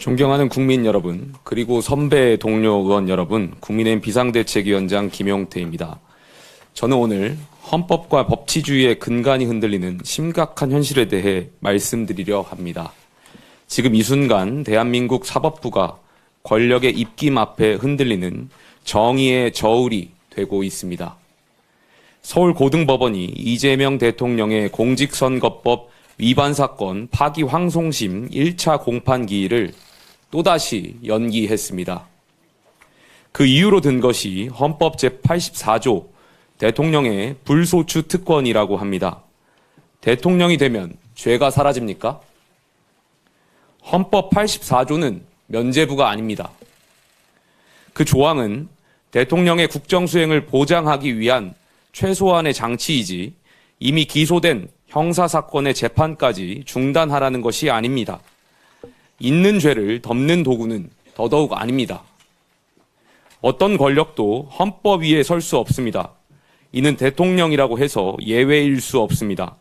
존경하는 국민 여러분, 그리고 선배 동료 의원 여러분, 국민의힘 비상대책위원장 김용태입니다. 저는 오늘 헌법과 법치주의의 근간이 흔들리는 심각한 현실에 대해 말씀드리려 합니다. 지금 이 순간 대한민국 사법부가 권력의 입김 앞에 흔들리는 정의의 저울이 되고 있습니다. 서울고등법원이 이재명 대통령의 공직선거법 위반 사건 파기환송심 1차 공판 기일을 또다시 연기했습니다. 그 이유로 든 것이 헌법 제84조 대통령의 불소추 특권이라고 합니다. 대통령이 되면 죄가 사라집니까? 헌법 84조는 면죄부가 아닙니다. 그 조항은 대통령의 국정수행을 보장하기 위한 최소한의 장치이지 이미 기소된 형사사건의 재판까지 중단하라는 것이 아닙니다. 있는 죄를 덮는 도구는 더더욱 아닙니다. 어떤 권력도 헌법 위에 설 수 없습니다. 이는 대통령이라고 해서 예외일 수 없습니다.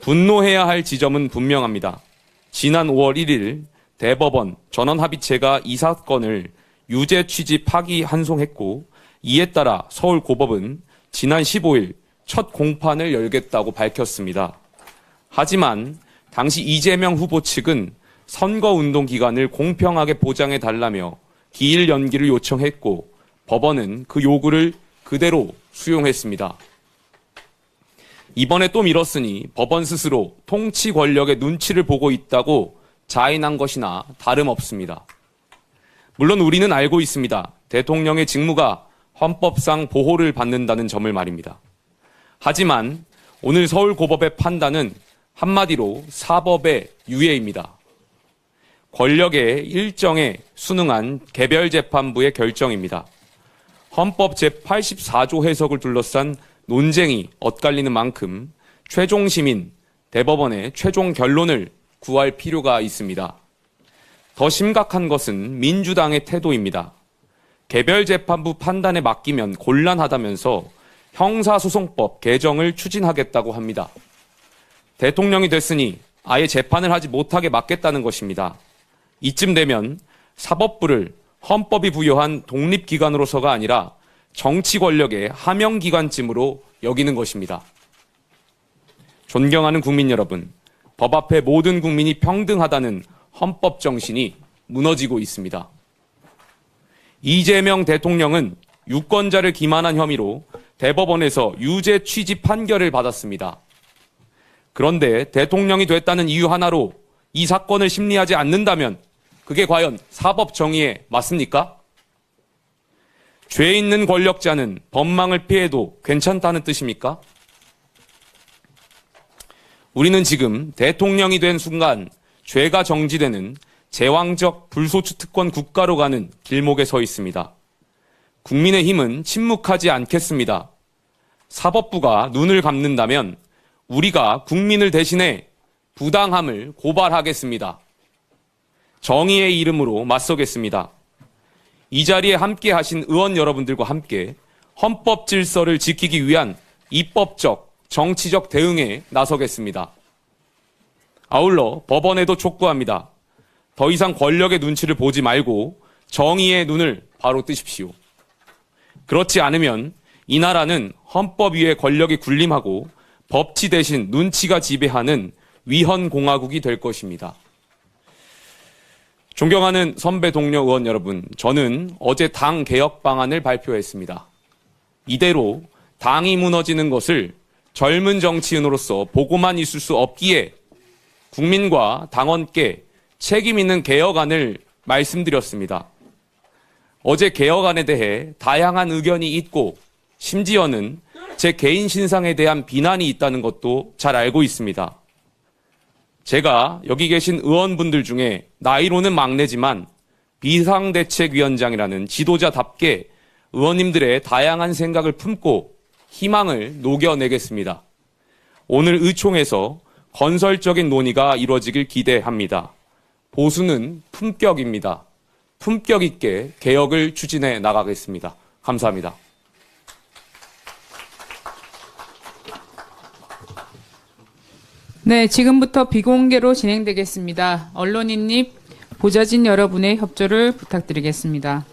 분노해야 할 지점은 분명합니다. 지난 5월 1일 대법원 전원합의체가 이 사건을 유죄 취지 파기환송했고 이에 따라 서울고법은 지난 15일 첫 공판을 열겠다고 밝혔습니다. 하지만 당시 이재명 후보 측은 선거운동 기간을 공평하게 보장해달라며 기일 연기를 요청했고 법원은 그 요구를 그대로 수용했습니다. 이번에 또 미뤘으니 법원 스스로 통치 권력의 눈치를 보고 있다고 자인한 것이나 다름없습니다. 물론 우리는 알고 있습니다. 대통령의 직무가 헌법상 보호를 받는다는 점을 말입니다. 하지만 오늘 서울고법의 판단은 한마디로 사법의 유예입니다. 권력의 일정에 순응한 개별재판부의 결정입니다. 헌법 제84조 해석을 둘러싼 논쟁이 엇갈리는 만큼 최종심인 대법원의 최종 결론을 구할 필요가 있습니다. 더 심각한 것은 민주당의 태도입니다. 개별재판부 판단에 맡기면 곤란하다면서 형사소송법 개정을 추진하겠다고 합니다. 대통령이 됐으니 아예 재판을 하지 못하게 막겠다는 것입니다. 이쯤 되면 사법부를 헌법이 부여한 독립기관으로서가 아니라 정치 권력의 하명기관쯤으로 여기는 것입니다. 존경하는 국민 여러분, 법 앞에 모든 국민이 평등하다는 헌법 정신이 무너지고 있습니다. 이재명 대통령은 유권자를 기만한 혐의로 대법원에서 유죄 취지 판결을 받았습니다. 그런데 대통령이 됐다는 이유 하나로 이 사건을 심리하지 않는다면 그게 과연 사법 정의에 맞습니까? 죄 있는 권력자는 법망을 피해도 괜찮다는 뜻입니까? 우리는 지금 대통령이 된 순간 죄가 정지되는 제왕적 불소추 특권 국가로 가는 길목에 서 있습니다. 국민의힘은 침묵하지 않겠습니다. 사법부가 눈을 감는다면 우리가 국민을 대신해 부당함을 고발하겠습니다. 정의의 이름으로 맞서겠습니다. 이 자리에 함께 하신 의원 여러분들과 함께 헌법 질서를 지키기 위한 입법적, 정치적 대응에 나서겠습니다. 아울러 법원에도 촉구합니다. 더 이상 권력의 눈치를 보지 말고 정의의 눈을 바로 뜨십시오. 그렇지 않으면 이 나라는 헌법 위에 권력이 군림하고 법치 대신 눈치가 지배하는 위헌공화국이 될 것입니다. 존경하는 선배 동료 의원 여러분, 저는 어제 당 개혁 방안을 발표했습니다. 이대로 당이 무너지는 것을 젊은 정치인으로서 보고만 있을 수 없기에 국민과 당원께 책임 있는 개혁안을 말씀드렸습니다. 어제 개혁안에 대해 다양한 의견이 있고 심지어는 제 개인 신상에 대한 비난이 있다는 것도 잘 알고 있습니다. 제가 여기 계신 의원분들 중에 나이로는 막내지만 비상대책위원장이라는 지도자답게 의원님들의 다양한 생각을 품고 희망을 녹여내겠습니다. 오늘 의총에서 건설적인 논의가 이루어지길 기대합니다. 보수는 품격입니다. 품격 있게 개혁을 추진해 나가겠습니다. 감사합니다. 네, 지금부터 비공개로 진행되겠습니다. 언론인님 보좌진 여러분의 협조를 부탁드리겠습니다.